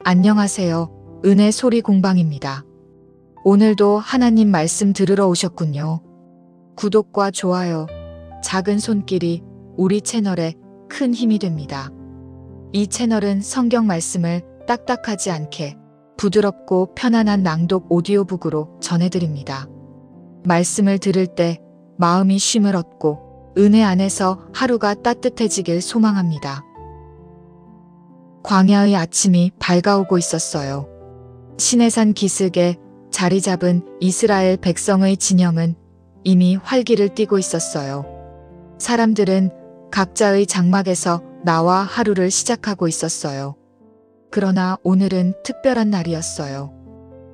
안녕하세요. 은혜 소리 공방입니다. 오늘도 하나님 말씀 들으러 오셨군요. 구독과 좋아요, 작은 손길이 우리 채널에 큰 힘이 됩니다. 이 채널은 성경 말씀을 딱딱하지 않게 부드럽고 편안한 낭독 오디오북으로 전해드립니다. 말씀을 들을 때 마음이 쉼을 얻고 은혜 안에서 하루가 따뜻해지길 소망합니다. 광야의 아침이 밝아오고 있었어요. 시내산 기슭에 자리 잡은 이스라엘 백성의 진영은 이미 활기를 띠고 있었어요. 사람들은 각자의 장막에서 나와 하루를 시작하고 있었어요. 그러나 오늘은 특별한 날이었어요.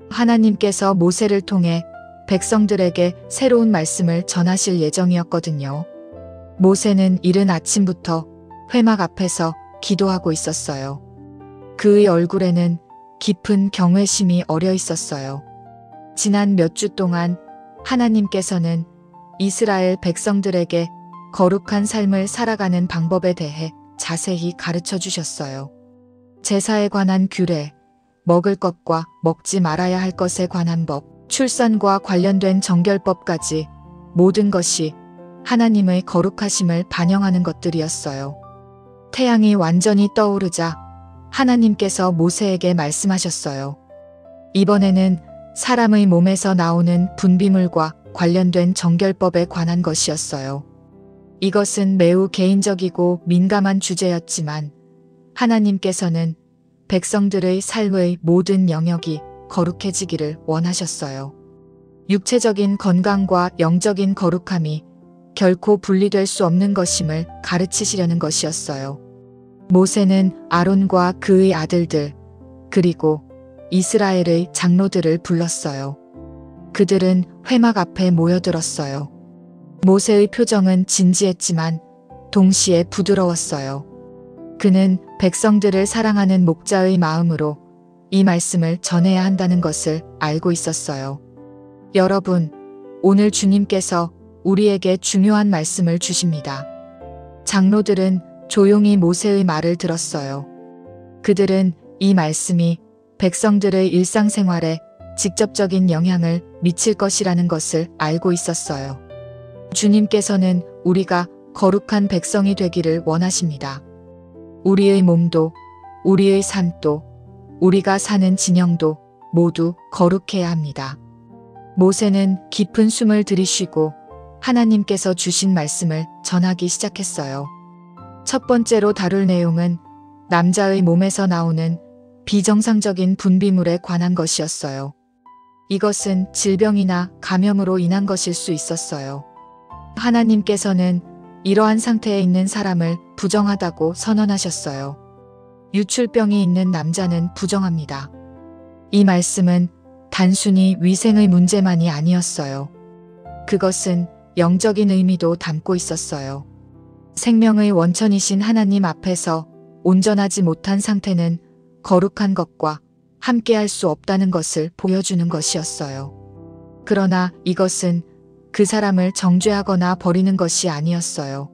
하나님께서 모세를 통해 백성들에게 새로운 말씀을 전하실 예정이었거든요. 모세는 이른 아침부터 회막 앞에서 기도하고 있었어요. 그의 얼굴에는 깊은 경외심이 어려 있었어요. 지난 몇 주 동안 하나님께서는 이스라엘 백성들에게 거룩한 삶을 살아가는 방법에 대해 자세히 가르쳐 주셨어요. 제사에 관한 규례, 먹을 것과 먹지 말아야 할 것에 관한 법, 출산과 관련된 정결법까지 모든 것이 하나님의 거룩하심을 반영하는 것들이었어요. 태양이 완전히 떠오르자 하나님께서 모세에게 말씀하셨어요. 이번에는 사람의 몸에서 나오는 분비물과 관련된 정결법에 관한 것이었어요. 이것은 매우 개인적이고 민감한 주제였지만 하나님께서는 백성들의 삶의 모든 영역이 거룩해지기를 원하셨어요. 육체적인 건강과 영적인 거룩함이 결코 분리될 수 없는 것임을 가르치시려는 것이었어요. 모세는 아론과 그의 아들들, 그리고 이스라엘의 장로들을 불렀어요. 그들은 회막 앞에 모여들었어요. 모세의 표정은 진지했지만 동시에 부드러웠어요. 그는 백성들을 사랑하는 목자의 마음으로 이 말씀을 전해야 한다는 것을 알고 있었어요. 여러분, 오늘 주님께서 우리에게 중요한 말씀을 주십니다. 장로들은 조용히 모세의 말을 들었어요. 그들은 이 말씀이 백성들의 일상생활에 직접적인 영향을 미칠 것이라는 것을 알고 있었어요. 주님께서는 우리가 거룩한 백성이 되기를 원하십니다. 우리의 몸도, 우리의 삶도, 우리가 사는 진영도 모두 거룩해야 합니다. 모세는 깊은 숨을 들이쉬고 하나님께서 주신 말씀을 전하기 시작했어요. 첫 번째로 다룰 내용은 남자의 몸에서 나오는 비정상적인 분비물에 관한 것이었어요. 이것은 질병이나 감염으로 인한 것일 수 있었어요. 하나님께서는 이러한 상태에 있는 사람을 부정하다고 선언하셨어요. 유출병이 있는 남자는 부정합니다. 이 말씀은 단순히 위생의 문제만이 아니었어요. 그것은 영적인 의미도 담고 있었어요. 생명의 원천이신 하나님 앞에서 온전하지 못한 상태는 거룩한 것과 함께할 수 없다는 것을 보여주는 것이었어요. 그러나 이것은 그 사람을 정죄하거나 버리는 것이 아니었어요.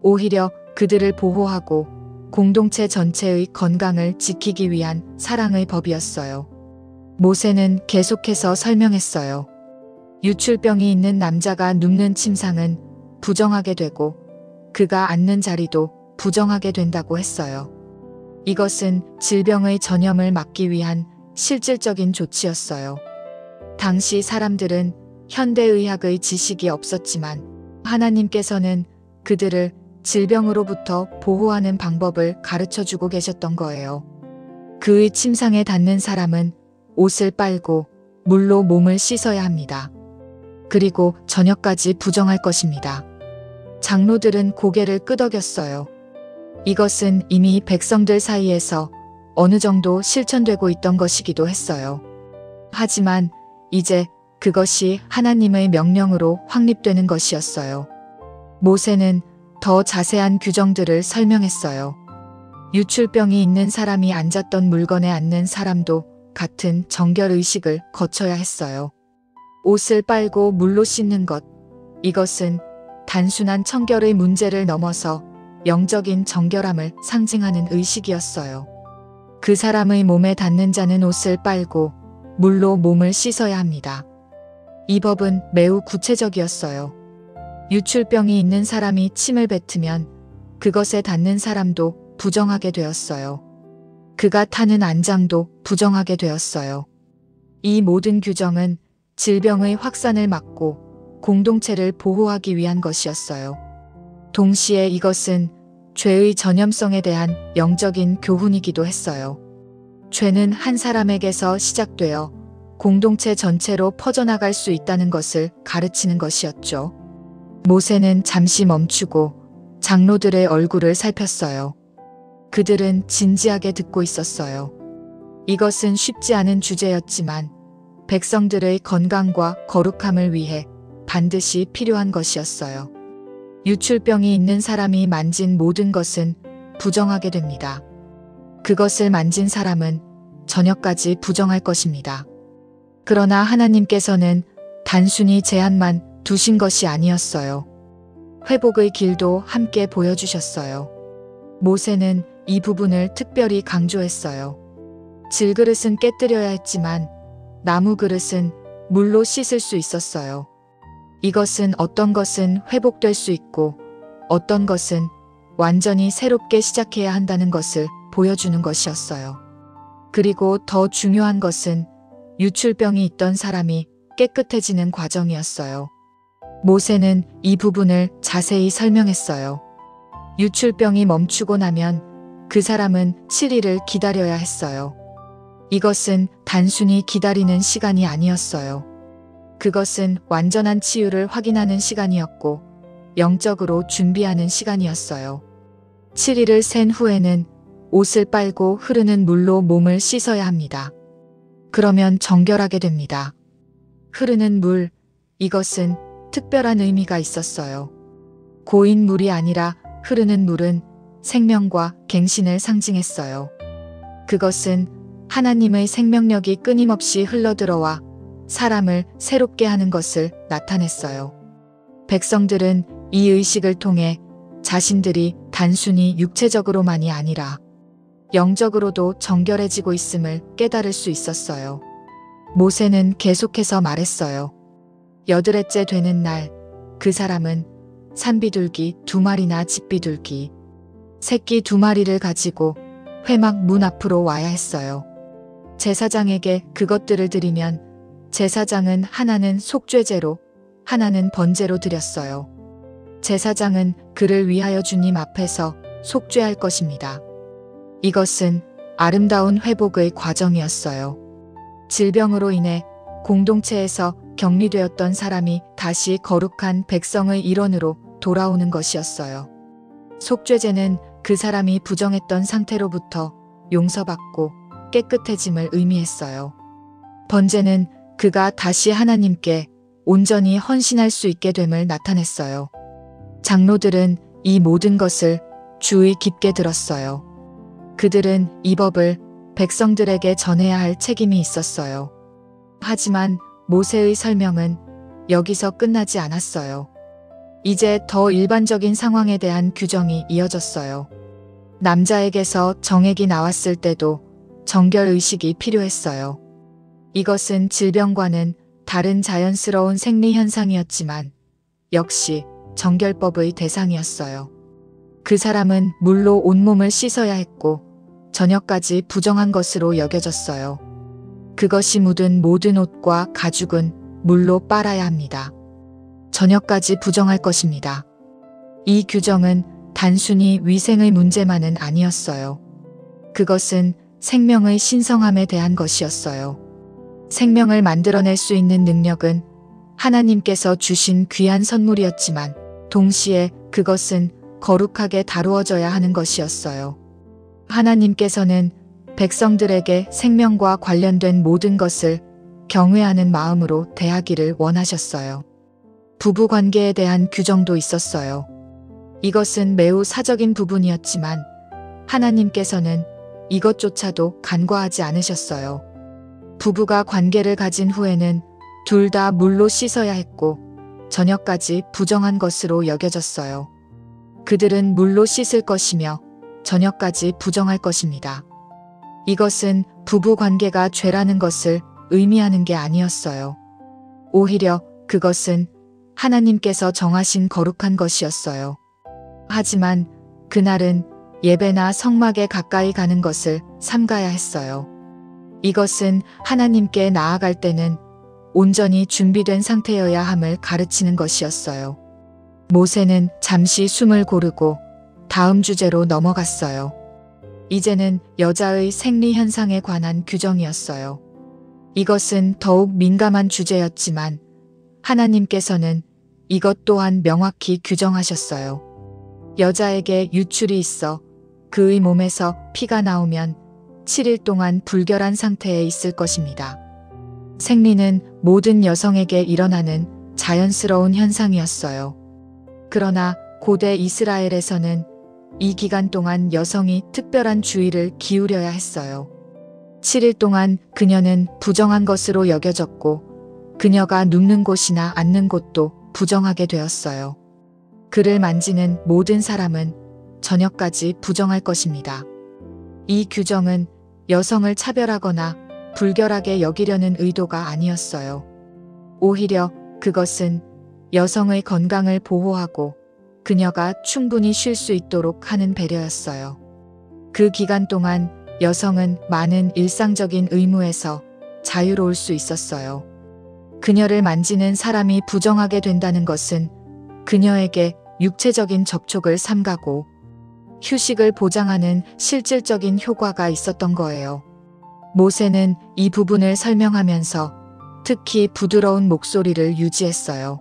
오히려 그들을 보호하고 공동체 전체의 건강을 지키기 위한 사랑의 법이었어요. 모세는 계속해서 설명했어요. 유출병이 있는 남자가 눕는 침상은 부정하게 되고 그가 앉는 자리도 부정하게 된다고 했어요. 이것은 질병의 전염을 막기 위한 실질적인 조치였어요. 당시 사람들은 현대의학의 지식이 없었지만 하나님께서는 그들을 질병으로부터 보호하는 방법을 가르쳐주고 계셨던 거예요. 그의 침상에 닿는 사람은 옷을 빨고 물로 몸을 씻어야 합니다. 그리고 저녁까지 부정할 것입니다. 장로들은 고개를 끄덕였어요. 이것은 이미 백성들 사이에서 어느 정도 실천되고 있던 것이기도 했어요. 하지만 이제 그것이 하나님의 명령으로 확립되는 것이었어요. 모세는 더 자세한 규정들을 설명했어요. 유출병이 있는 사람이 앉았던 물건에 앉는 사람도 같은 정결의식을 거쳐야 했어요. 옷을 빨고 물로 씻는 것, 이것은 단순한 청결의 문제를 넘어서 영적인 정결함을 상징하는 의식이었어요. 그 사람의 몸에 닿는 자는 옷을 빨고 물로 몸을 씻어야 합니다. 이 법은 매우 구체적이었어요. 유출병이 있는 사람이 침을 뱉으면 그것에 닿는 사람도 부정하게 되었어요. 그가 타는 안장도 부정하게 되었어요. 이 모든 규정은 질병의 확산을 막고 공동체를 보호하기 위한 것이었어요. 동시에 이것은 죄의 전염성에 대한 영적인 교훈이기도 했어요. 죄는 한 사람에게서 시작되어 공동체 전체로 퍼져나갈 수 있다는 것을 가르치는 것이었죠. 모세는 잠시 멈추고 장로들의 얼굴을 살폈어요. 그들은 진지하게 듣고 있었어요. 이것은 쉽지 않은 주제였지만 백성들의 건강과 거룩함을 위해 반드시 필요한 것이었어요. 유출병이 있는 사람이 만진 모든 것은 부정하게 됩니다. 그것을 만진 사람은 저녁까지 부정할 것입니다. 그러나 하나님께서는 단순히 제한만 두신 것이 아니었어요. 회복의 길도 함께 보여주셨어요. 모세는 이 부분을 특별히 강조했어요. 질그릇은 깨뜨려야 했지만 나무 그릇은 물로 씻을 수 있었어요. 이것은 어떤 것은 회복될 수 있고 어떤 것은 완전히 새롭게 시작해야 한다는 것을 보여주는 것이었어요. 그리고 더 중요한 것은 유출병이 있던 사람이 깨끗해지는 과정이었어요. 모세는 이 부분을 자세히 설명했어요. 유출병이 멈추고 나면 그 사람은 7일을 기다려야 했어요. 이것은 단순히 기다리는 시간이 아니었어요. 그것은 완전한 치유를 확인하는 시간이었고 영적으로 준비하는 시간이었어요. 7일을 센 후에는 옷을 빨고 흐르는 물로 몸을 씻어야 합니다. 그러면 정결하게 됩니다. 흐르는 물, 이것은 특별한 의미가 있었어요. 고인 물이 아니라 흐르는 물은 생명과 갱신을 상징했어요. 그것은 하나님의 생명력이 끊임없이 흘러들어와 사람을 새롭게 하는 것을 나타냈어요. 백성들은 이 의식을 통해 자신들이 단순히 육체적으로만이 아니라 영적으로도 정결해지고 있음을 깨달을 수 있었어요. 모세는 계속해서 말했어요. 8일째 되는 날, 그 사람은 산비둘기 2마리나 집비둘기, 새끼 2마리를 가지고 회막 문 앞으로 와야 했어요. 제사장에게 그것들을 드리면 제사장은 하나는 속죄제로, 하나는 번제로 드렸어요. 제사장은 그를 위하여 주님 앞에서 속죄할 것입니다. 이것은 아름다운 회복의 과정이었어요. 질병으로 인해 공동체에서 격리되었던 사람이 다시 거룩한 백성의 일원으로 돌아오는 것이었어요. 속죄제는 그 사람이 부정했던 상태로부터 용서받고 깨끗해짐을 의미했어요. 번제는 그가 다시 하나님께 온전히 헌신할 수 있게 됨을 나타냈어요. 장로들은 이 모든 것을 주의 깊게 들었어요. 그들은 이 법을 백성들에게 전해야 할 책임이 있었어요. 하지만 모세의 설명은 여기서 끝나지 않았어요. 이제 더 일반적인 상황에 대한 규정이 이어졌어요. 남자에게서 정액이 나왔을 때도 정결의식이 필요했어요. 이것은 질병과는 다른 자연스러운 생리 현상이었지만 역시 정결법의 대상이었어요. 그 사람은 물로 온몸을 씻어야 했고 저녁까지 부정한 것으로 여겨졌어요. 그것이 묻은 모든 옷과 가죽은 물로 빨아야 합니다. 저녁까지 부정할 것입니다. 이 규정은 단순히 위생의 문제만은 아니었어요. 그것은 생명의 신성함에 대한 것이었어요. 생명을 만들어낼 수 있는 능력은 하나님께서 주신 귀한 선물이었지만 동시에 그것은 거룩하게 다루어져야 하는 것이었어요. 하나님께서는 백성들에게 생명과 관련된 모든 것을 경외하는 마음으로 대하기를 원하셨어요. 부부 관계에 대한 규정도 있었어요. 이것은 매우 사적인 부분이었지만 하나님께서는 이것조차도 간과하지 않으셨어요. 부부가 관계를 가진 후에는 둘 다 물로 씻어야 했고 저녁까지 부정한 것으로 여겨졌어요. 그들은 물로 씻을 것이며 저녁까지 부정할 것입니다. 이것은 부부 관계가 죄라는 것을 의미하는 게 아니었어요. 오히려 그것은 하나님께서 정하신 거룩한 것이었어요. 하지만 그날은 예배나 성막에 가까이 가는 것을 삼가야 했어요. 이것은 하나님께 나아갈 때는 온전히 준비된 상태여야 함을 가르치는 것이었어요. 모세는 잠시 숨을 고르고 다음 주제로 넘어갔어요. 이제는 여자의 생리 현상에 관한 규정이었어요. 이것은 더욱 민감한 주제였지만 하나님께서는 이것 또한 명확히 규정하셨어요. 여자에게 유출이 있어 그의 몸에서 피가 나오면 7일 동안 불결한 상태에 있을 것입니다. 생리는 모든 여성에게 일어나는 자연스러운 현상이었어요. 그러나 고대 이스라엘에서는 이 기간 동안 여성이 특별한 주의를 기울여야 했어요. 7일 동안 그녀는 부정한 것으로 여겨졌고 그녀가 눕는 곳이나 앉는 곳도 부정하게 되었어요. 그를 만지는 모든 사람은 저녁까지 부정할 것입니다. 이 규정은 여성을 차별하거나 불결하게 여기려는 의도가 아니었어요. 오히려 그것은 여성의 건강을 보호하고 그녀가 충분히 쉴 수 있도록 하는 배려였어요. 그 기간 동안 여성은 많은 일상적인 의무에서 자유로울 수 있었어요. 그녀를 만지는 사람이 부정하게 된다는 것은 그녀에게 육체적인 접촉을 삼가고 휴식을 보장하는 실질적인 효과가 있었던 거예요. 모세는 이 부분을 설명하면서 특히 부드러운 목소리를 유지했어요.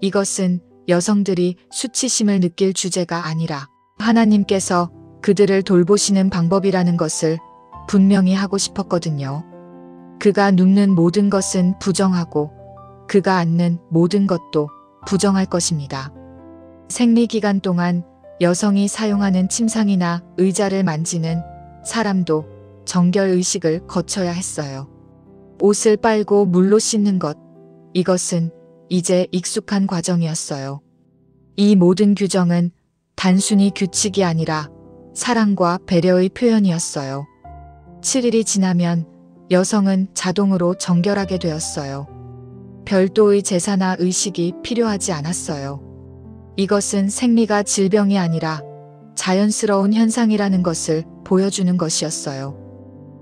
이것은 여성들이 수치심을 느낄 주제가 아니라 하나님께서 그들을 돌보시는 방법이라는 것을 분명히 하고 싶었거든요. 그가 눕는 모든 것은 부정하고 그가 앉는 모든 것도 부정할 것입니다. 생리 기간 동안 여성이 사용하는 침상이나 의자를 만지는 사람도 정결 의식을 거쳐야 했어요. 옷을 빨고 물로 씻는 것, 이것은 이제 익숙한 과정이었어요. 이 모든 규정은 단순히 규칙이 아니라 사랑과 배려의 표현이었어요. 7일이 지나면 여성은 자동으로 정결하게 되었어요. 별도의 제사나 의식이 필요하지 않았어요. 이것은 생리가 질병이 아니라 자연스러운 현상이라는 것을 보여주는 것이었어요.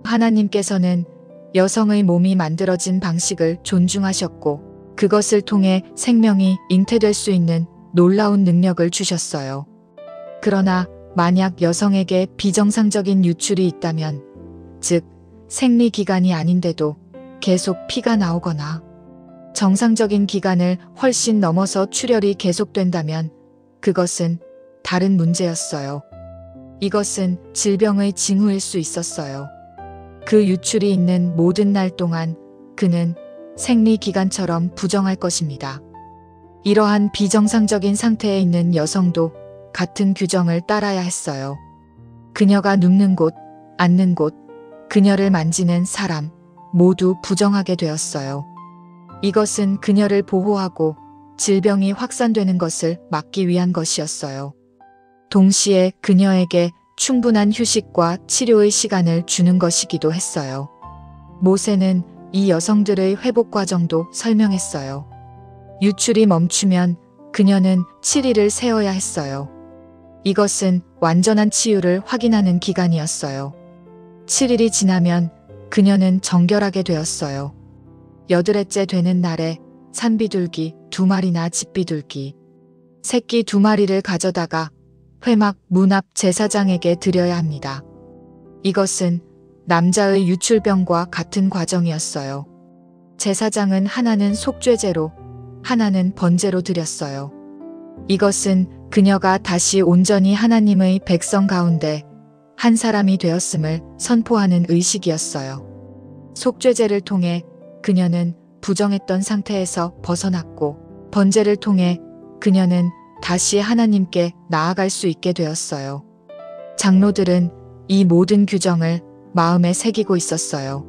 하나님께서는 여성의 몸이 만들어진 방식을 존중하셨고 그것을 통해 생명이 잉태될 수 있는 놀라운 능력을 주셨어요. 그러나 만약 여성에게 비정상적인 유출이 있다면, 즉 생리 기간이 아닌데도 계속 피가 나오거나 정상적인 기간을 훨씬 넘어서 출혈이 계속된다면 그것은 다른 문제였어요. 이것은 질병의 징후일 수 있었어요. 그 유출이 있는 모든 날 동안 그는 생리 기간처럼 부정할 것입니다. 이러한 비정상적인 상태에 있는 여성도 같은 규정을 따라야 했어요. 그녀가 눕는 곳, 앉는 곳, 그녀를 만지는 사람 모두 부정하게 되었어요. 이것은 그녀를 보호하고 질병이 확산되는 것을 막기 위한 것이었어요. 동시에 그녀에게 충분한 휴식과 치료의 시간을 주는 것이기도 했어요. 모세는 이 여성들의 회복 과정도 설명했어요. 유출이 멈추면 그녀는 7일을 세어야 했어요. 이것은 완전한 치유를 확인하는 기간이었어요. 7일이 지나면 그녀는 정결하게 되었어요. 8일째 되는 날에 산비둘기 2마리나 집비둘기, 새끼 2마리를 가져다가 회막 문 앞 제사장에게 드려야 합니다. 이것은 남자의 유출병과 같은 과정이었어요. 제사장은 하나는 속죄제로, 하나는 번제로 드렸어요. 이것은 그녀가 다시 온전히 하나님의 백성 가운데 한 사람이 되었음을 선포하는 의식이었어요. 속죄제를 통해 그녀는 부정했던 상태에서 벗어났고 번제를 통해 그녀는 다시 하나님께 나아갈 수 있게 되었어요. 장로들은 이 모든 규정을 마음에 새기고 있었어요.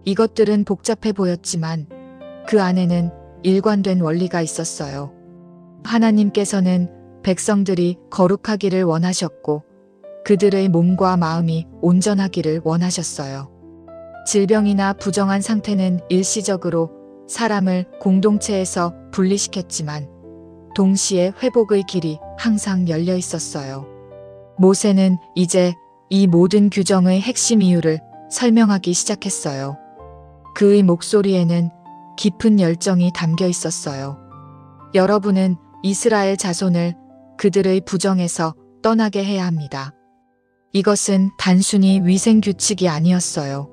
이것들은 복잡해 보였지만 그 안에는 일관된 원리가 있었어요. 하나님께서는 백성들이 거룩하기를 원하셨고 그들의 몸과 마음이 온전하기를 원하셨어요. 질병이나 부정한 상태는 일시적으로 사람을 공동체에서 분리시켰지만 동시에 회복의 길이 항상 열려 있었어요. 모세는 이제 이 모든 규정의 핵심 이유를 설명하기 시작했어요. 그의 목소리에는 깊은 열정이 담겨 있었어요. 여러분은 이스라엘 자손을 그들의 부정에서 떠나게 해야 합니다. 이것은 단순히 위생 규칙이 아니었어요.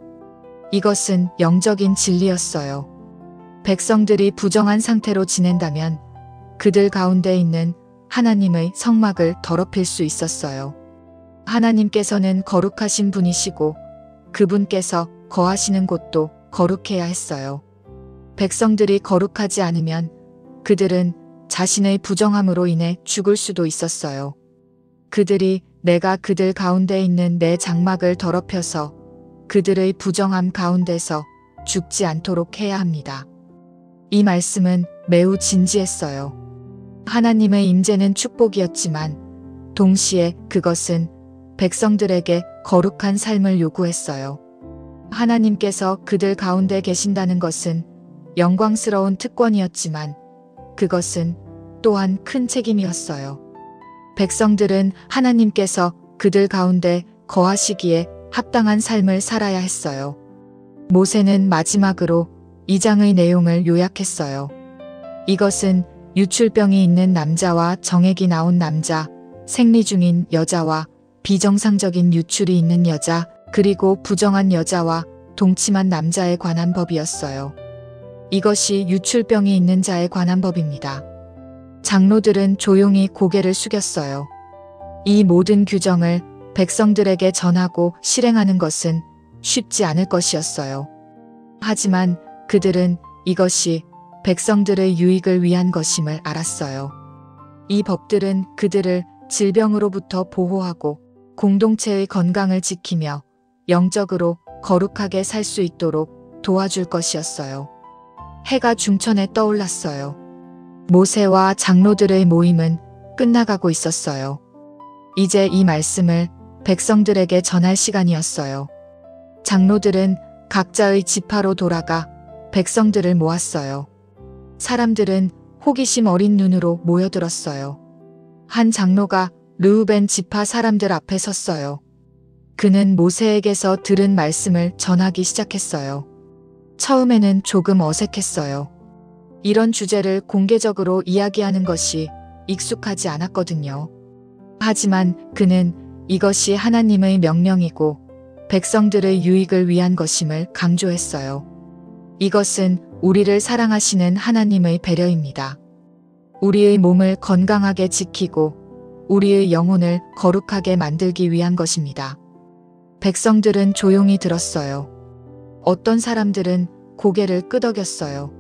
이것은 영적인 진리였어요. 백성들이 부정한 상태로 지낸다면 그들 가운데 있는 하나님의 성막을 더럽힐 수 있었어요. 하나님께서는 거룩하신 분이시고 그분께서 거하시는 곳도 거룩해야 했어요. 백성들이 거룩하지 않으면 그들은 자신의 부정함으로 인해 죽을 수도 있었어요. 그들이 내가 그들 가운데 있는 내 장막을 더럽혀서 그들의 부정함 가운데서 죽지 않도록 해야 합니다. 이 말씀은 매우 진지했어요. 하나님의 임재는 축복이었지만 동시에 그것은 백성들에게 거룩한 삶을 요구했어요. 하나님께서 그들 가운데 계신다는 것은 영광스러운 특권이었지만 그것은 또한 큰 책임이었어요. 백성들은 하나님께서 그들 가운데 거하시기에 합당한 삶을 살아야 했어요. 모세는 마지막으로 2장의 내용을 요약했어요. 이것은 유출병이 있는 남자와 정액이 나온 남자, 생리 중인 여자와 비정상적인 유출이 있는 여자, 그리고 부정한 여자와 동침한 남자에 관한 법이었어요. 이것이 유출병이 있는 자에 관한 법입니다. 장로들은 조용히 고개를 숙였어요. 이 모든 규정을 백성들에게 전하고 실행하는 것은 쉽지 않을 것이었어요. 하지만 그들은 이것이 백성들의 유익을 위한 것임을 알았어요. 이 법들은 그들을 질병으로부터 보호하고 공동체의 건강을 지키며 영적으로 거룩하게 살 수 있도록 도와줄 것이었어요. 해가 중천에 떠올랐어요. 모세와 장로들의 모임은 끝나가고 있었어요. 이제 이 말씀을 백성들에게 전할 시간이었어요. 장로들은 각자의 지파로 돌아가 백성들을 모았어요. 사람들은 호기심 어린 눈으로 모여들었어요. 한 장로가 르우벤 지파 사람들 앞에 섰어요. 그는 모세에게서 들은 말씀을 전하기 시작했어요. 처음에는 조금 어색했어요. 이런 주제를 공개적으로 이야기하는 것이 익숙하지 않았거든요. 하지만 그는 이것이 하나님의 명령이고 백성들의 유익을 위한 것임을 강조했어요. 이것은 우리를 사랑하시는 하나님의 배려입니다. 우리의 몸을 건강하게 지키고 우리의 영혼을 거룩하게 만들기 위한 것입니다. 백성들은 조용히 들었어요. 어떤 사람들은 고개를 끄덕였어요.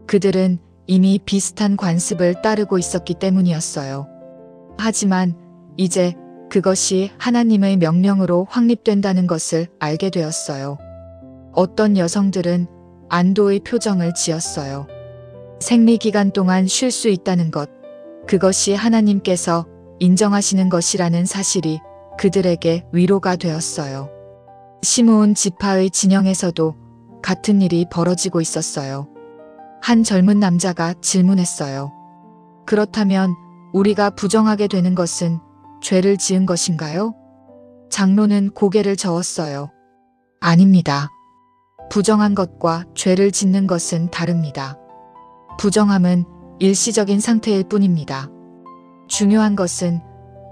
그들은 이미 비슷한 관습을 따르고 있었기 때문이었어요. 하지만 이제 그것이 하나님의 명령으로 확립된다는 것을 알게 되었어요. 어떤 여성들은 안도의 표정을 지었어요. 생리기간 동안 쉴 수 있다는 것, 그것이 하나님께서 인정하시는 것이라는 사실이 그들에게 위로가 되었어요. 시므온 지파의 진영에서도 같은 일이 벌어지고 있었어요. 한 젊은 남자가 질문했어요. 그렇다면 우리가 부정하게 되는 것은 죄를 지은 것인가요? 장로는 고개를 저었어요. 아닙니다. 부정한 것과 죄를 짓는 것은 다릅니다. 부정함은 일시적인 상태일 뿐입니다. 중요한 것은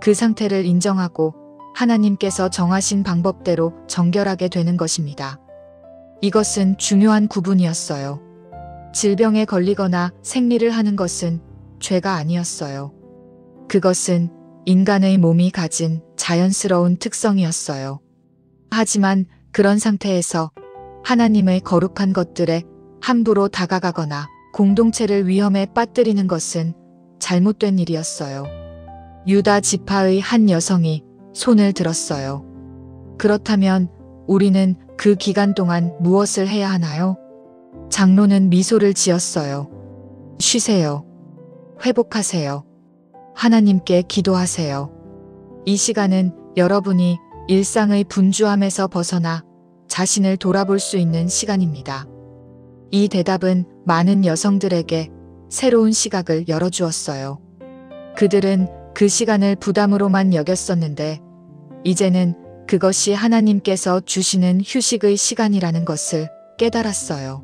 그 상태를 인정하고 하나님께서 정하신 방법대로 정결하게 되는 것입니다. 이것은 중요한 구분이었어요. 질병에 걸리거나 생리를 하는 것은 죄가 아니었어요. 그것은 인간의 몸이 가진 자연스러운 특성이었어요. 하지만 그런 상태에서 하나님의 거룩한 것들에 함부로 다가가거나 공동체를 위험에 빠뜨리는 것은 잘못된 일이었어요. 유다 지파의 한 여성이 손을 들었어요. 그렇다면 우리는 그 기간 동안 무엇을 해야 하나요? 장로는 미소를 지었어요. 쉬세요. 회복하세요. 하나님께 기도하세요. 이 시간은 여러분이 일상의 분주함에서 벗어나 자신을 돌아볼 수 있는 시간입니다. 이 대답은 많은 여성들에게 새로운 시각을 열어주었어요. 그들은 그 시간을 부담으로만 여겼었는데 이제는 그것이 하나님께서 주시는 휴식의 시간이라는 것을 깨달았어요.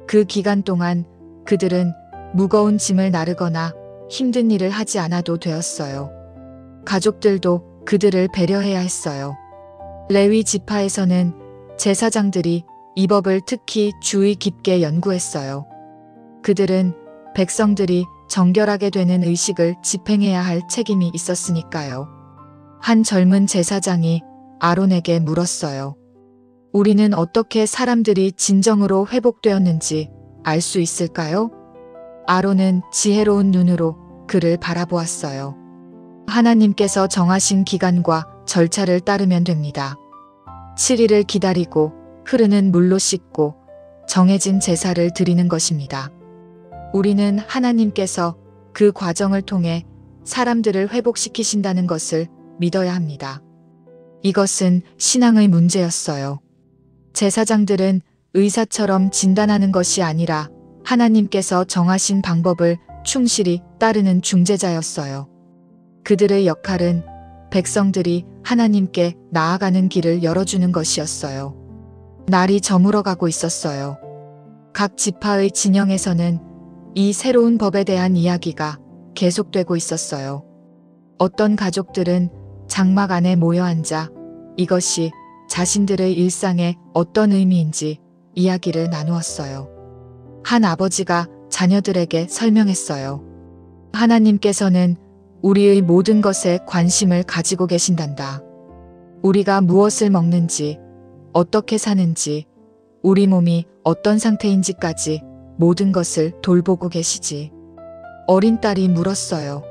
그 기간 동안 그들은 무거운 짐을 나르거나 힘든 일을 하지 않아도 되었어요. 가족들도 그들을 배려해야 했어요. 레위 지파에서는 제사장들이 이 법을 특히 주의 깊게 연구했어요. 그들은 백성들이 정결하게 되는 의식을 집행해야 할 책임이 있었으니까요. 한 젊은 제사장이 아론에게 물었어요. 우리는 어떻게 사람들이 진정으로 회복되었는지 알 수 있을까요? 아론은 지혜로운 눈으로 그를 바라보았어요. 하나님께서 정하신 기간과 절차를 따르면 됩니다. 7일을 기다리고 흐르는 물로 씻고 정해진 제사를 드리는 것입니다. 우리는 하나님께서 그 과정을 통해 사람들을 회복시키신다는 것을 믿어야 합니다. 이것은 신앙의 문제였어요. 제사장들은 의사처럼 진단하는 것이 아니라 하나님께서 정하신 방법을 충실히 따르는 중재자였어요. 그들의 역할은 백성들이 하나님께 나아가는 길을 열어주는 것이었어요. 날이 저물어가고 있었어요. 각 지파의 진영에서는 이 새로운 법에 대한 이야기가 계속되고 있었어요. 어떤 가족들은 장막 안에 모여 앉아 이것이 자신들의 일상에 어떤 의미인지 이야기를 나누었어요. 한 아버지가 자녀들에게 설명했어요. 하나님께서는 우리의 모든 것에 관심을 가지고 계신단다. 우리가 무엇을 먹는지, 어떻게 사는지, 우리 몸이 어떤 상태인지까지 모든 것을 돌보고 계시지. 어린 딸이 물었어요.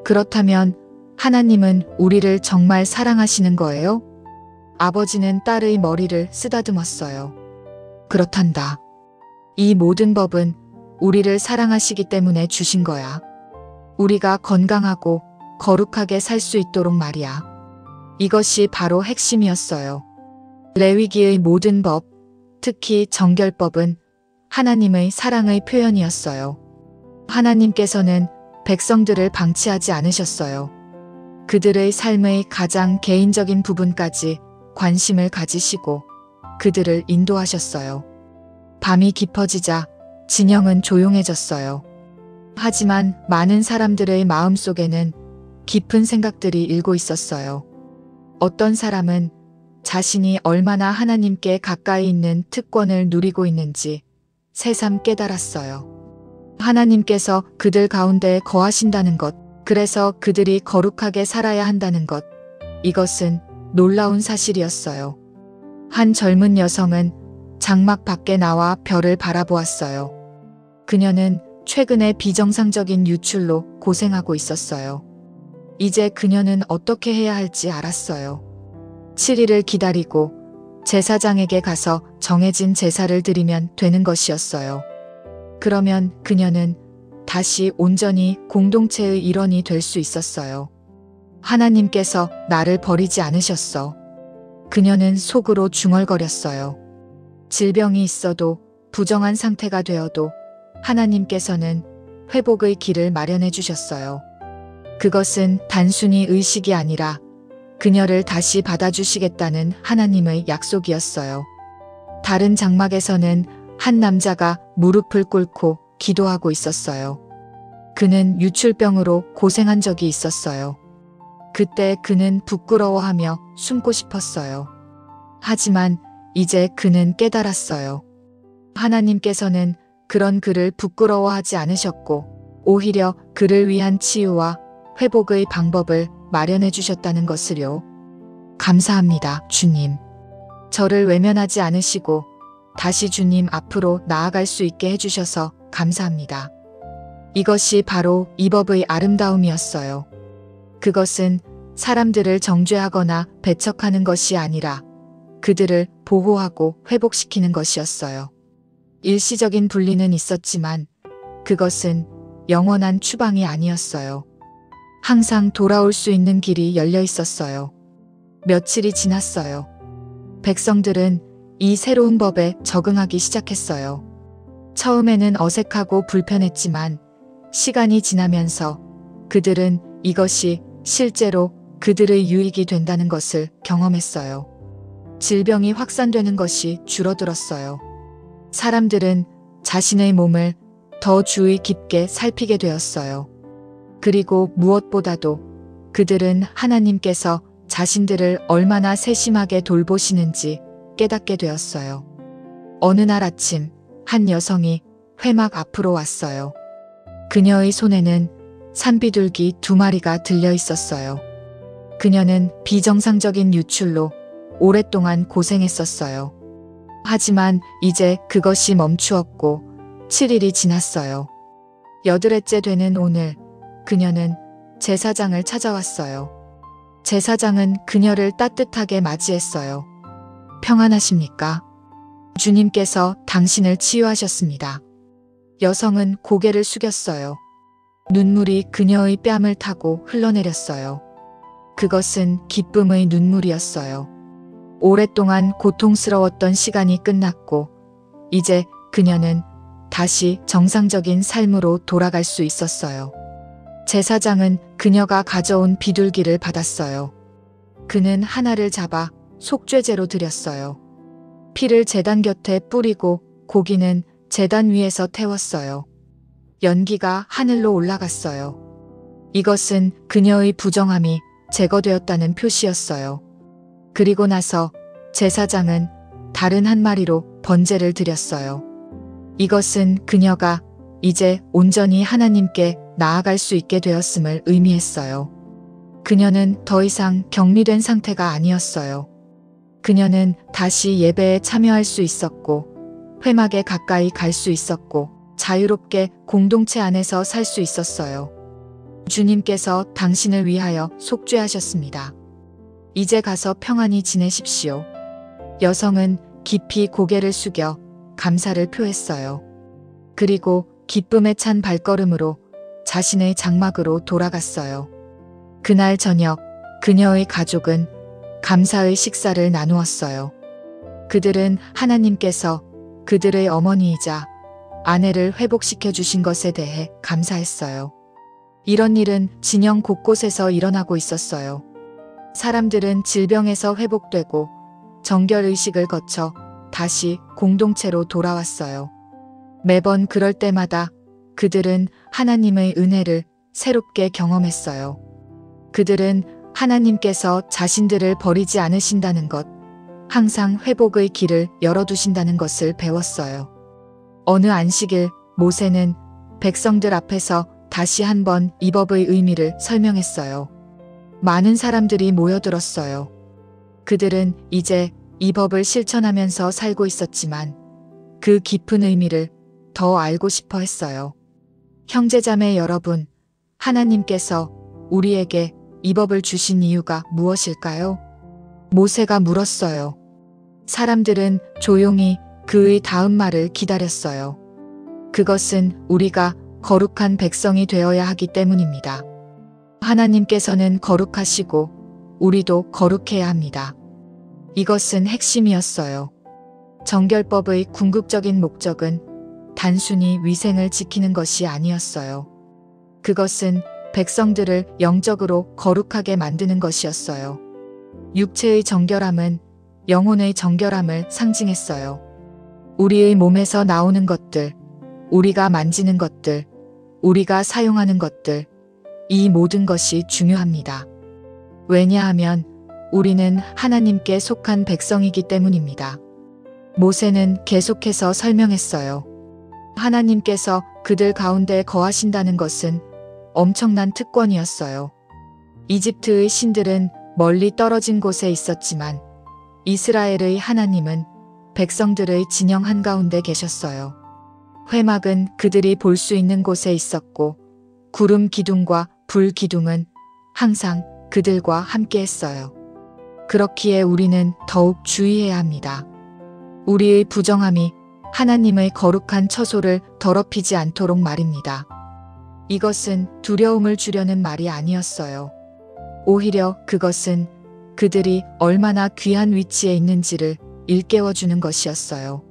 그렇다면 하나님은 우리를 정말 사랑하시는 거예요? 아버지는 딸의 머리를 쓰다듬었어요. 그렇단다. 이 모든 법은 우리를 사랑하시기 때문에 주신 거야. 우리가 건강하고 거룩하게 살 수 있도록 말이야. 이것이 바로 핵심이었어요. 레위기의 모든 법, 특히 정결법은 하나님의 사랑의 표현이었어요. 하나님께서는 백성들을 방치하지 않으셨어요. 그들의 삶의 가장 개인적인 부분까지 관심을 가지시고 그들을 인도하셨어요. 밤이 깊어지자 진영은 조용해졌어요. 하지만 많은 사람들의 마음속에는 깊은 생각들이 일고 있었어요. 어떤 사람은 자신이 얼마나 하나님께 가까이 있는 특권을 누리고 있는지 새삼 깨달았어요. 하나님께서 그들 가운데 거하신다는 것, 그래서 그들이 거룩하게 살아야 한다는 것, 이것은 놀라운 사실이었어요. 한 젊은 여성은 장막 밖에 나와 별을 바라보았어요. 그녀는 최근에 비정상적인 유출로 고생하고 있었어요. 이제 그녀는 어떻게 해야 할지 알았어요. 7일을 기다리고 제사장에게 가서 정해진 제사를 드리면 되는 것이었어요. 그러면 그녀는 다시 온전히 공동체의 일원이 될 수 있었어요. 하나님께서 나를 버리지 않으셨어. 그녀는 속으로 중얼거렸어요. 질병이 있어도 부정한 상태가 되어도 하나님께서는 회복의 길을 마련해 주셨어요. 그것은 단순히 의식이 아니라 그녀를 다시 받아주시겠다는 하나님의 약속이었어요. 다른 장막에서는 한 남자가 무릎을 꿇고 기도하고 있었어요. 그는 유출병으로 고생한 적이 있었어요. 그때 그는 부끄러워하며 숨고 싶었어요. 하지만 이제 그는 깨달았어요. 하나님께서는 그런 그를 부끄러워하지 않으셨고 오히려 그를 위한 치유와 회복의 방법을 마련해 주셨다는 것을요. 감사합니다, 주님. 저를 외면하지 않으시고 다시 주님 앞으로 나아갈 수 있게 해주셔서 감사합니다. 이것이 바로 이 법의 아름다움이었어요. 그것은 사람들을 정죄하거나 배척하는 것이 아니라 그들을 보호하고 회복시키는 것이었어요. 일시적인 분리는 있었지만 그것은 영원한 추방이 아니었어요. 항상 돌아올 수 있는 길이 열려 있었어요. 며칠이 지났어요. 백성들은 이 새로운 법에 적응하기 시작했어요. 처음에는 어색하고 불편했지만 시간이 지나면서 그들은 이것이 실제로 그들의 유익이 된다는 것을 경험했어요. 질병이 확산되는 것이 줄어들었어요. 사람들은 자신의 몸을 더 주의 깊게 살피게 되었어요. 그리고 무엇보다도 그들은 하나님께서 자신들을 얼마나 세심하게 돌보시는지 깨닫게 되었어요. 어느 날 아침 한 여성이 회막 앞으로 왔어요. 그녀의 손에는 산비둘기 2마리가 들려 있었어요. 그녀는 비정상적인 유출로 오랫동안 고생했었어요. 하지만 이제 그것이 멈추었고 7일이 지났어요. 8일째 되는 오늘 그녀는 제사장을 찾아왔어요. 제사장은 그녀를 따뜻하게 맞이했어요. 평안하십니까? 주님께서 당신을 치유하셨습니다. 여성은 고개를 숙였어요. 눈물이 그녀의 뺨을 타고 흘러내렸어요. 그것은 기쁨의 눈물이었어요. 오랫동안 고통스러웠던 시간이 끝났고 이제 그녀는 다시 정상적인 삶으로 돌아갈 수 있었어요. 제사장은 그녀가 가져온 비둘기를 받았어요. 그는 하나를 잡아 속죄제로 드렸어요. 피를 제단 곁에 뿌리고 고기는 제단 위에서 태웠어요. 연기가 하늘로 올라갔어요. 이것은 그녀의 부정함이 제거되었다는 표시였어요. 그리고 나서 제사장은 다른 한 마리로 번제를 드렸어요. 이것은 그녀가 이제 온전히 하나님께 나아갈 수 있게 되었음을 의미했어요. 그녀는 더 이상 격리된 상태가 아니었어요. 그녀는 다시 예배에 참여할 수 있었고 회막에 가까이 갈 수 있었고 자유롭게 공동체 안에서 살 수 있었어요. 주님께서 당신을 위하여 속죄하셨습니다. 이제 가서 평안히 지내십시오. 여성은 깊이 고개를 숙여 감사를 표했어요. 그리고 기쁨에 찬 발걸음으로 자신의 장막으로 돌아갔어요. 그날 저녁 그녀의 가족은 감사의 식사를 나누었어요. 그들은 하나님께서 그들의 어머니이자 아내를 회복시켜 주신 것에 대해 감사했어요. 이런 일은 진영 곳곳에서 일어나고 있었어요. 사람들은 질병에서 회복되고 정결의식을 거쳐 다시 공동체로 돌아왔어요. 매번 그럴 때마다 그들은 하나님의 은혜를 새롭게 경험했어요. 그들은 하나님께서 자신들을 버리지 않으신다는 것, 항상 회복의 길을 열어두신다는 것을 배웠어요. 어느 안식일 모세는 백성들 앞에서 다시 한번 이 법의 의미를 설명했어요. 많은 사람들이 모여들었어요. 그들은 이제 이 법을 실천하면서 살고 있었지만 그 깊은 의미를 더 알고 싶어 했어요. 형제자매 여러분, 하나님께서 우리에게 이 법을 주신 이유가 무엇일까요? 모세가 물었어요. 사람들은 조용히 그의 다음 말을 기다렸어요. 그것은 우리가 거룩한 백성이 되어야 하기 때문입니다. 하나님께서는 거룩하시고 우리도 거룩해야 합니다. 이것은 핵심이었어요. 정결법의 궁극적인 목적은 단순히 위생을 지키는 것이 아니었어요. 그것은 백성들을 영적으로 거룩하게 만드는 것이었어요. 육체의 정결함은 영혼의 정결함을 상징했어요. 우리의 몸에서 나오는 것들, 우리가 만지는 것들, 우리가 사용하는 것들, 이 모든 것이 중요합니다. 왜냐하면 우리는 하나님께 속한 백성이기 때문입니다. 모세는 계속해서 설명했어요. 하나님께서 그들 가운데 거하신다는 것은 엄청난 특권이었어요. 이집트의 신들은 멀리 떨어진 곳에 있었지만 이스라엘의 하나님은 백성들의 진영 한가운데 계셨어요. 회막은 그들이 볼 수 있는 곳에 있었고 구름 기둥과 불 기둥은 항상 그들과 함께 했어요. 그렇기에 우리는 더욱 주의해야 합니다. 우리의 부정함이 하나님의 거룩한 처소를 더럽히지 않도록 말입니다. 이것은 두려움을 주려는 말이 아니었어요. 오히려 그것은 그들이 얼마나 귀한 위치에 있는지를 일깨워주는 것이었어요.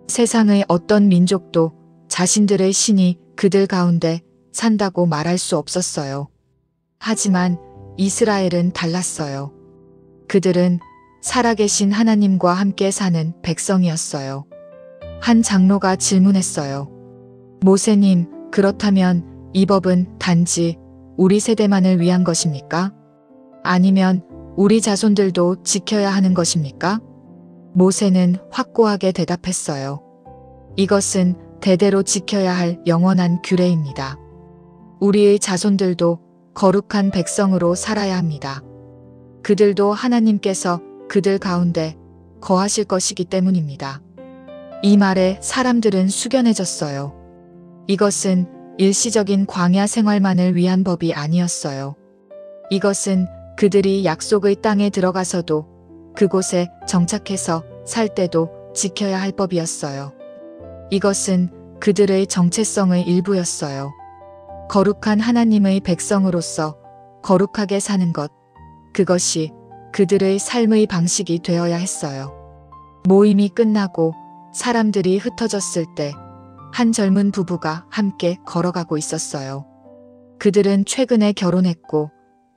세상의 어떤 민족도 자신들의 신이 그들 가운데 산다고 말할 수 없었어요. 하지만 이스라엘은 달랐어요. 그들은 살아계신 하나님과 함께 사는 백성이었어요. 한 장로가 질문했어요. 모세님, 그렇다면 이 법은 단지 우리 세대만을 위한 것입니까? 아니면 우리 자손들도 지켜야 하는 것입니까? 모세는 확고하게 대답했어요. 이것은 대대로 지켜야 할 영원한 규례입니다. 우리의 자손들도 거룩한 백성으로 살아야 합니다. 그들도 하나님께서 그들 가운데 거하실 것이기 때문입니다. 이 말에 사람들은 숙연해졌어요. 이것은 일시적인 광야 생활만을 위한 법이 아니었어요. 이것은 그들이 약속의 땅에 들어가서도 그곳에 정착해서 살 때도 지켜야 할 법이었어요. 이것은 그들의 정체성의 일부였어요. 거룩한 하나님의 백성으로서 거룩하게 사는 것, 그것이 그들의 삶의 방식이 되어야 했어요. 모임이 끝나고 사람들이 흩어졌을 때 한 젊은 부부가 함께 걸어가고 있었어요. 그들은 최근에 결혼했고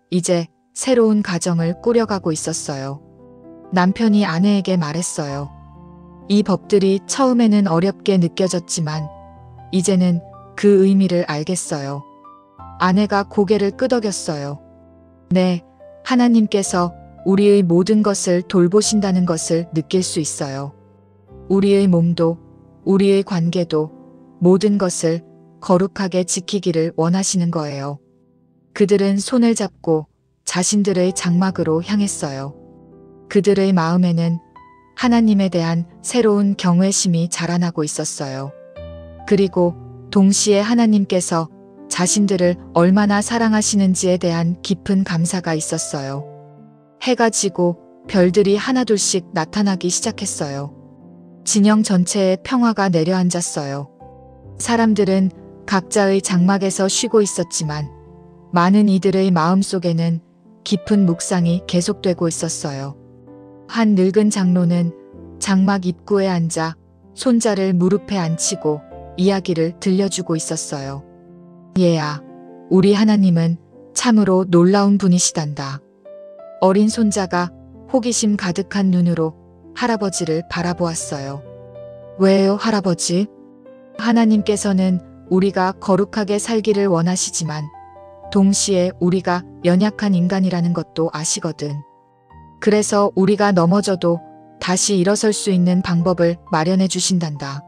이제 새로운 가정을 꾸려가고 있었어요. 남편이 아내에게 말했어요. 이 법들이 처음에는 어렵게 느껴졌지만 이제는 그 의미를 알겠어요. 아내가 고개를 끄덕였어요. 네, 하나님께서 우리의 모든 것을 돌보신다는 것을 느낄 수 있어요. 우리의 몸도, 우리의 관계도 모든 것을 거룩하게 지키기를 원하시는 거예요. 그들은 손을 잡고 자신들의 장막으로 향했어요. 그들의 마음에는 하나님에 대한 새로운 경외심이 자라나고 있었어요. 그리고 동시에 하나님께서 자신들을 얼마나 사랑하시는지에 대한 깊은 감사가 있었어요. 해가 지고 별들이 하나둘씩 나타나기 시작했어요. 진영 전체에 평화가 내려앉았어요. 사람들은 각자의 장막에서 쉬고 있었지만 많은 이들의 마음속에는 깊은 묵상이 계속되고 있었어요. 한 늙은 장로는 장막 입구에 앉아 손자를 무릎에 앉히고 이야기를 들려주고 있었어요. 얘야, 우리 하나님은 참으로 놀라운 분이시단다. 어린 손자가 호기심 가득한 눈으로 할아버지를 바라보았어요. 왜요, 할아버지? 하나님께서는 우리가 거룩하게 살기를 원하시지만 동시에 우리가 연약한 인간이라는 것도 아시거든. 그래서 우리가 넘어져도 다시 일어설 수 있는 방법을 마련해 주신단다.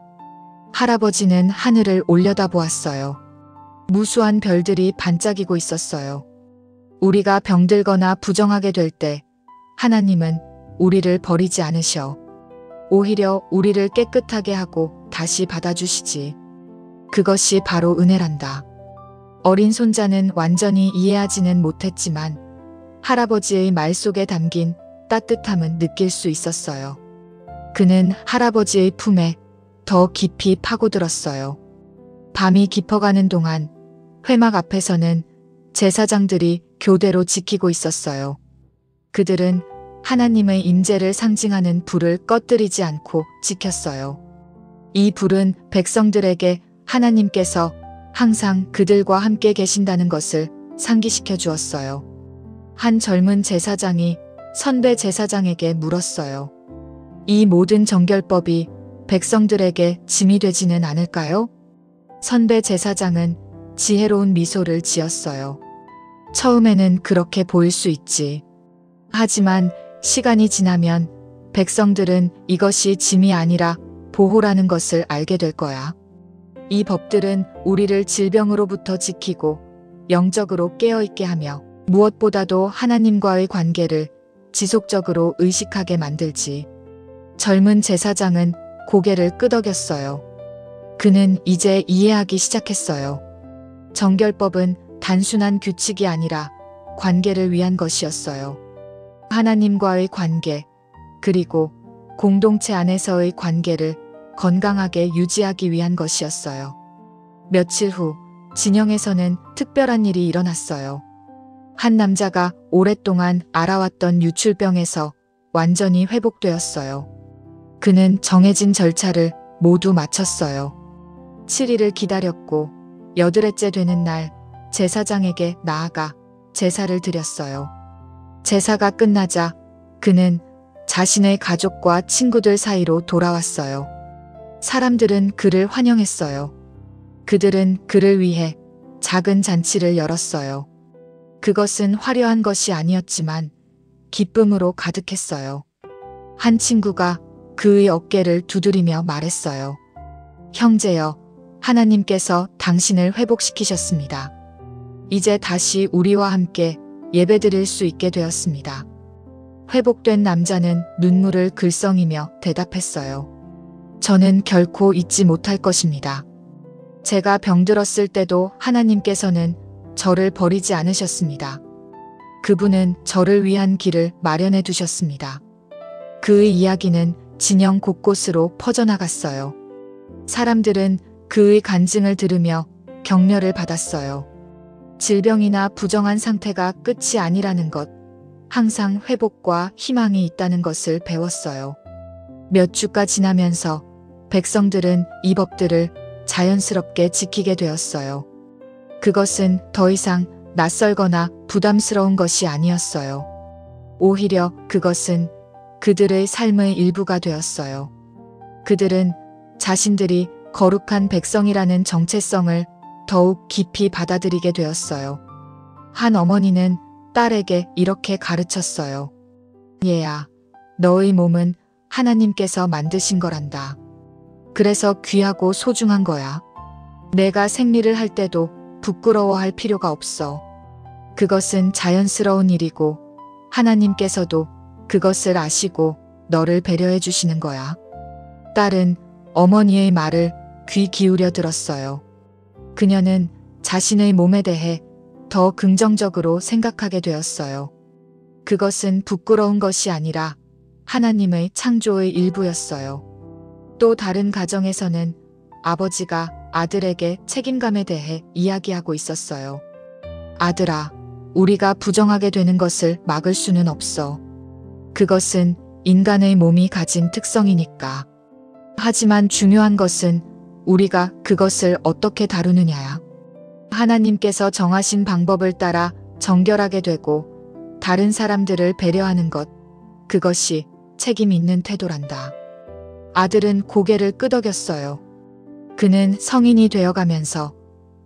할아버지는 하늘을 올려다보았어요. 무수한 별들이 반짝이고 있었어요. 우리가 병들거나 부정하게 될 때 하나님은 우리를 버리지 않으셔. 오히려 우리를 깨끗하게 하고 다시 받아주시지. 그것이 바로 은혜란다. 어린 손자는 완전히 이해하지는 못했지만 할아버지의 말 속에 담긴 따뜻함은 느낄 수 있었어요. 그는 할아버지의 품에 더 깊이 파고들었어요. 밤이 깊어가는 동안 회막 앞에서는 제사장들이 교대로 지키고 있었어요. 그들은 하나님의 임재를 상징하는 불을 꺼뜨리지 않고 지켰어요. 이 불은 백성들에게 하나님께서 항상 그들과 함께 계신다는 것을 상기시켜 주었어요. 한 젊은 제사장이 선배 제사장에게 물었어요. 이 모든 정결법이 백성들에게 짐이 되지는 않을까요? 선배 제사장은 지혜로운 미소를 지었어요. 처음에는 그렇게 보일 수 있지. 하지만 시간이 지나면 백성들은 이것이 짐이 아니라 보호라는 것을 알게 될 거야. 이 법들은 우리를 질병으로부터 지키고 영적으로 깨어있게 하며 무엇보다도 하나님과의 관계를 지속적으로 의식하게 만들지. 젊은 제사장은 고개를 끄덕였어요. 그는 이제 이해하기 시작했어요. 정결법은 단순한 규칙이 아니라 관계를 위한 것이었어요. 하나님과의 관계, 그리고 공동체 안에서의 관계를 건강하게 유지하기 위한 것이었어요. 며칠 후 진영에서는 특별한 일이 일어났어요. 한 남자가 오랫동안 앓아왔던 유출병에서 완전히 회복되었어요. 그는 정해진 절차를 모두 마쳤어요. 7일을 기다렸고 8일째 되는 날 제사장에게 나아가 제사를 드렸어요. 제사가 끝나자 그는 자신의 가족과 친구들 사이로 돌아왔어요. 사람들은 그를 환영했어요. 그들은 그를 위해 작은 잔치를 열었어요. 그것은 화려한 것이 아니었지만 기쁨으로 가득했어요. 한 친구가 그의 어깨를 두드리며 말했어요. 형제여, 하나님께서 당신을 회복시키셨습니다. 이제 다시 우리와 함께 예배드릴 수 있게 되었습니다. 회복된 남자는 눈물을 글썽이며 대답했어요. 저는 결코 잊지 못할 것입니다. 제가 병들었을 때도 하나님께서는 저를 버리지 않으셨습니다. 그분은 저를 위한 길을 마련해 두셨습니다. 그의 이야기는 진영 곳곳으로 퍼져나갔어요. 사람들은 그의 간증을 들으며 격려를 받았어요. 질병이나 부정한 상태가 끝이 아니라는 것, 항상 회복과 희망이 있다는 것을 배웠어요. 몇 주가 지나면서 백성들은 이 법들을 자연스럽게 지키게 되었어요. 그것은 더 이상 낯설거나 부담스러운 것이 아니었어요. 오히려 그것은 그들의 삶의 일부가 되었어요. 그들은 자신들이 거룩한 백성이라는 정체성을 더욱 깊이 받아들이게 되었어요. 한 어머니는 딸에게 이렇게 가르쳤어요. 얘야, 너의 몸은 하나님께서 만드신 거란다. 그래서 귀하고 소중한 거야. 내가 생리를 할 때도 부끄러워할 필요가 없어. 그것은 자연스러운 일이고 하나님께서도 그것을 아시고 너를 배려해 주시는 거야. 딸은 어머니의 말을 귀 기울여 들었어요. 그녀는 자신의 몸에 대해 더 긍정적으로 생각하게 되었어요. 그것은 부끄러운 것이 아니라 하나님의 창조의 일부였어요. 또 다른 가정에서는 아버지가 아들에게 책임감에 대해 이야기하고 있었어요. 아들아, 우리가 부정하게 되는 것을 막을 수는 없어. 그것은 인간의 몸이 가진 특성이니까. 하지만 중요한 것은 우리가 그것을 어떻게 다루느냐야. 하나님께서 정하신 방법을 따라 정결하게 되고 다른 사람들을 배려하는 것, 그것이 책임 있는 태도란다. 아들은 고개를 끄덕였어요. 그는 성인이 되어가면서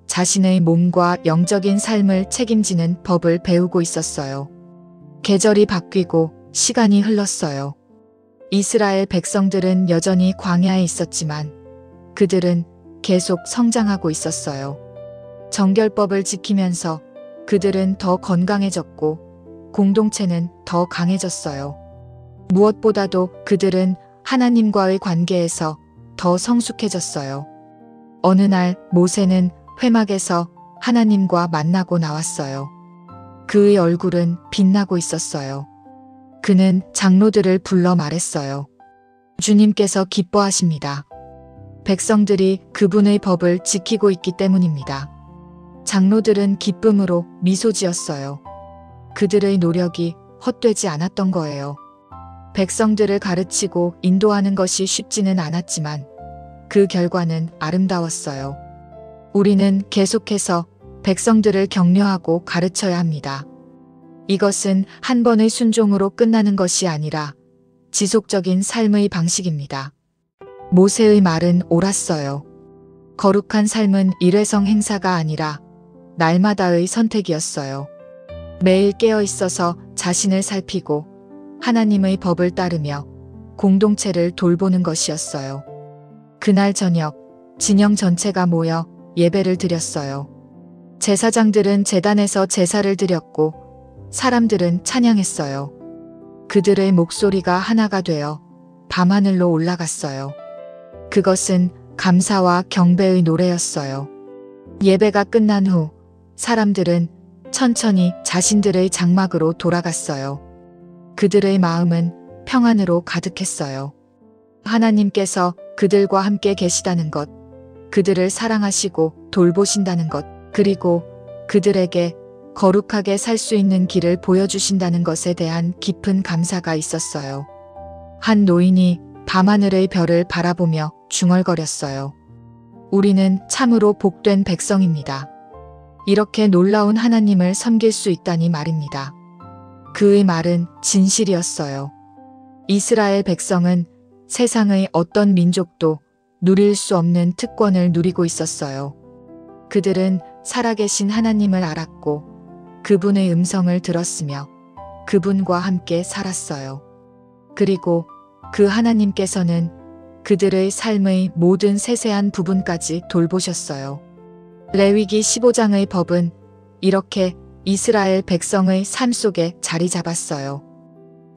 자신의 몸과 영적인 삶을 책임지는 법을 배우고 있었어요. 계절이 바뀌고 시간이 흘렀어요. 이스라엘 백성들은 여전히 광야에 있었지만 그들은 계속 성장하고 있었어요. 정결법을 지키면서 그들은 더 건강해졌고 공동체는 더 강해졌어요. 무엇보다도 그들은 하나님과의 관계에서 더 성숙해졌어요. 어느 날 모세는 회막에서 하나님과 만나고 나왔어요. 그의 얼굴은 빛나고 있었어요. 그는 장로들을 불러 말했어요. 주님께서 기뻐하십니다. 백성들이 그분의 법을 지키고 있기 때문입니다. 장로들은 기쁨으로 미소 지었어요. 그들의 노력이 헛되지 않았던 거예요. 백성들을 가르치고 인도하는 것이 쉽지는 않았지만 그 결과는 아름다웠어요. 우리는 계속해서 백성들을 격려하고 가르쳐야 합니다. 이것은 한 번의 순종으로 끝나는 것이 아니라 지속적인 삶의 방식입니다. 모세의 말은 옳았어요. 거룩한 삶은 일회성 행사가 아니라 날마다의 선택이었어요. 매일 깨어 있어서 자신을 살피고 하나님의 법을 따르며 공동체를 돌보는 것이었어요. 그날 저녁 진영 전체가 모여 예배를 드렸어요. 제사장들은 제단에서 제사를 드렸고 사람들은 찬양했어요. 그들의 목소리가 하나가 되어 밤하늘로 올라갔어요. 그것은 감사와 경배의 노래였어요. 예배가 끝난 후 사람들은 천천히 자신들의 장막으로 돌아갔어요. 그들의 마음은 평안으로 가득했어요. 하나님께서 그들과 함께 계시다는 것, 그들을 사랑하시고 돌보신다는 것, 그리고 그들에게 거룩하게 살 수 있는 길을 보여주신다는 것에 대한 깊은 감사가 있었어요. 한 노인이 밤하늘의 별을 바라보며 중얼거렸어요. 우리는 참으로 복된 백성입니다. 이렇게 놀라운 하나님을 섬길 수 있다니 말입니다. 그의 말은 진실이었어요. 이스라엘 백성은 세상의 어떤 민족도 누릴 수 없는 특권을 누리고 있었어요. 그들은 살아계신 하나님을 알았고 그분의 음성을 들었으며 그분과 함께 살았어요. 그리고 그 하나님께서는 그들의 삶의 모든 세세한 부분까지 돌보셨어요. 레위기 15장의 법은 이렇게 이스라엘 백성의 삶 속에 자리 잡았어요.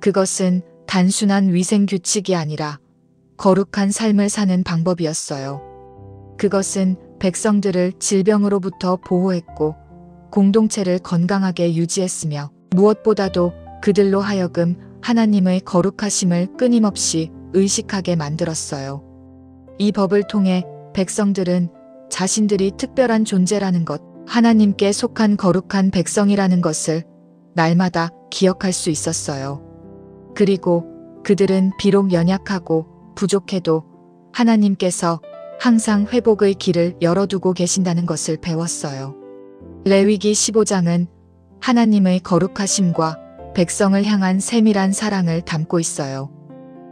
그것은 단순한 위생 규칙이 아니라 거룩한 삶을 사는 방법이었어요. 그것은 백성들을 질병으로부터 보호했고 공동체를 건강하게 유지했으며 무엇보다도 그들로 하여금 하나님의 거룩하심을 끊임없이 의식하게 만들었어요. 이 법을 통해 백성들은 자신들이 특별한 존재라는 것, 하나님께 속한 거룩한 백성이라는 것을 날마다 기억할 수 있었어요. 그리고 그들은 비록 연약하고 부족해도 하나님께서 항상 회복의 길을 열어두고 계신다는 것을 배웠어요. 레위기 15장은 하나님의 거룩하심과 백성을 향한 세밀한 사랑을 담고 있어요.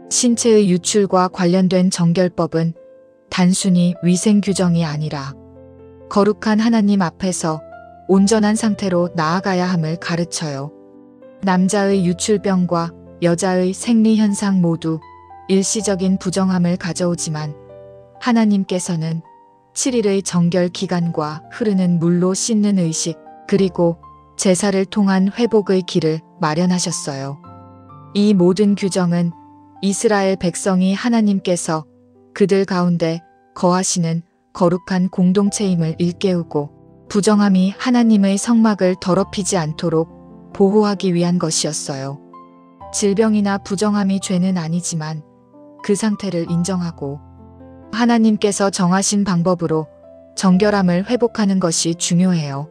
신체의 유출과 관련된 정결법은 단순히 위생 규정이 아니라 거룩한 하나님 앞에서 온전한 상태로 나아가야 함을 가르쳐요. 남자의 유출병과 여자의 생리현상 모두 일시적인 부정함을 가져오지만 하나님께서는 7일의 정결 기간과 흐르는 물로 씻는 의식, 그리고 제사를 통한 회복의 길을 마련하셨어요. 이 모든 규정은 이스라엘 백성이 하나님께서 그들 가운데 거하시는 거룩한 공동체임을 일깨우고 부정함이 하나님의 성막을 더럽히지 않도록 보호하기 위한 것이었어요. 질병이나 부정함이 죄는 아니지만 그 상태를 인정하고 하나님께서 정하신 방법으로 정결함을 회복하는 것이 중요해요.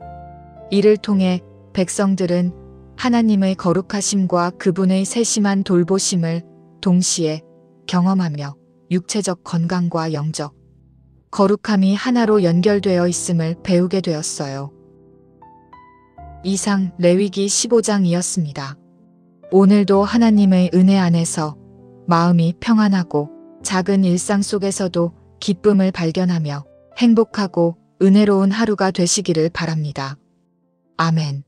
이를 통해 백성들은 하나님의 거룩하심과 그분의 세심한 돌보심을 동시에 경험하며 육체적 건강과 영적 거룩함이 하나로 연결되어 있음을 배우게 되었어요. 이상 레위기 15장이었습니다. 오늘도 하나님의 은혜 안에서 마음이 평안하고 작은 일상 속에서도 기쁨을 발견하며 행복하고 은혜로운 하루가 되시기를 바랍니다. 아멘.